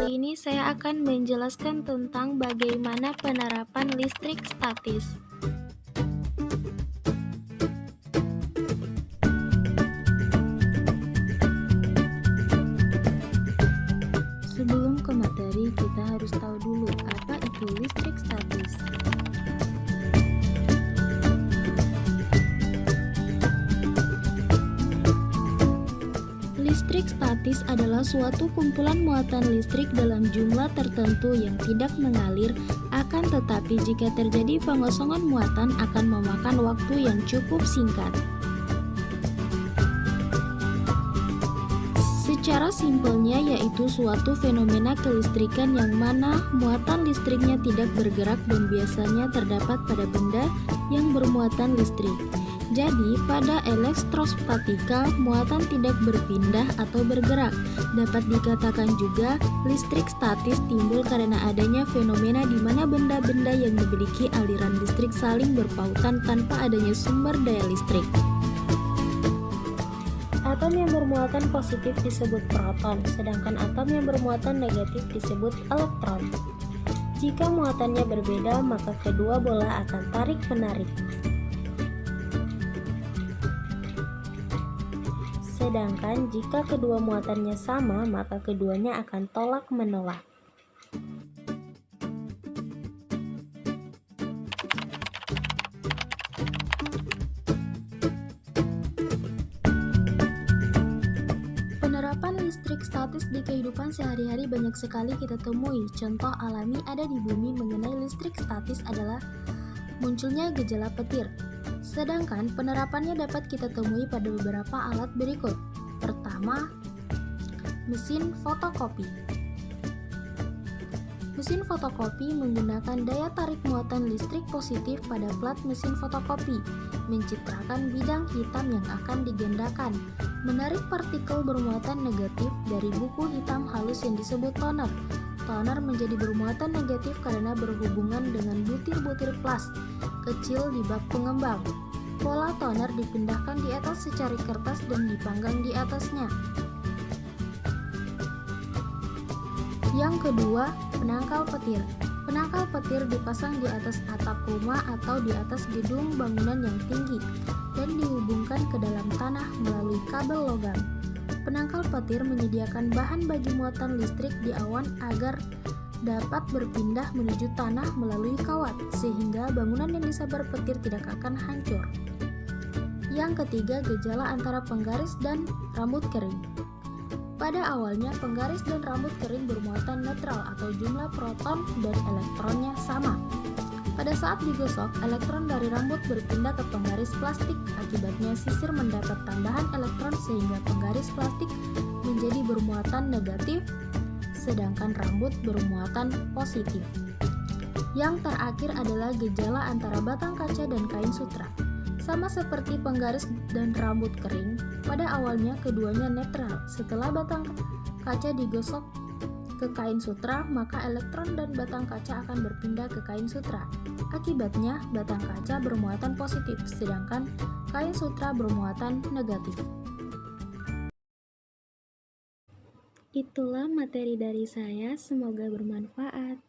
Kali ini saya akan menjelaskan tentang bagaimana penerapan listrik statis. Sebelum ke materi, kita harus tahu dulu apa itu listrik statis. Listrik statis adalah suatu kumpulan muatan listrik dalam jumlah tertentu yang tidak mengalir, akan tetapi jika terjadi pengosongan muatan akan memakan waktu yang cukup singkat. Secara simpelnya yaitu suatu fenomena kelistrikan yang mana muatan listriknya tidak bergerak dan biasanya terdapat pada benda yang bermuatan listrik. Jadi, pada elektrostatika, muatan tidak berpindah atau bergerak. Dapat dikatakan juga, listrik statis timbul karena adanya fenomena di mana benda-benda yang memiliki aliran listrik saling berpautan tanpa adanya sumber daya listrik. Atom yang bermuatan positif disebut proton, sedangkan atom yang bermuatan negatif disebut elektron. Jika muatannya berbeda, maka kedua bola akan tarik-menarik. Sedangkan jika kedua muatannya sama, maka keduanya akan tolak-menolak. Penerapan listrik statis di kehidupan sehari-hari banyak sekali kita temui. Contoh alami ada di bumi mengenai listrik statis adalah munculnya gejala petir. Sedangkan penerapannya dapat kita temui pada beberapa alat berikut. Pertama, mesin fotokopi. Mesin fotokopi menggunakan daya tarik muatan listrik positif pada plat mesin fotokopi, mencitrakan bidang hitam yang akan digendakan, menarik partikel bermuatan negatif dari buku hitam halus yang disebut toner. Toner menjadi bermuatan negatif karena berhubungan dengan butir-butir plas kecil di bak pengembang. Pola toner dipindahkan di atas secari kertas dan dipanggang di atasnya. Yang kedua, penangkal petir. Penangkal petir dipasang di atas atap rumah atau di atas gedung bangunan yang tinggi dan dihubungkan ke dalam tanah melalui kabel logam. Penangkal petir menyediakan bahan bagi muatan listrik di awan agar dapat berpindah menuju tanah melalui kawat, sehingga bangunan yang disambar petir tidak akan hancur. Yang ketiga, gejala antara penggaris dan rambut kering. Pada awalnya, penggaris dan rambut kering bermuatan netral atau jumlah proton dan elektronnya sama. Pada saat digosok, elektron dari rambut berpindah ke penggaris plastik. Akibatnya sisir mendapat tambahan elektron sehingga penggaris plastik menjadi bermuatan negatif, sedangkan rambut bermuatan positif. Yang terakhir adalah gejala antara batang kaca dan kain sutra. Sama seperti penggaris dan rambut kering, pada awalnya keduanya netral. Setelah batang kaca digosok ke kain sutra, maka elektron dan batang kaca akan berpindah ke kain sutra. Akibatnya, batang kaca bermuatan positif, sedangkan kain sutra bermuatan negatif. Itulah materi dari saya, semoga bermanfaat.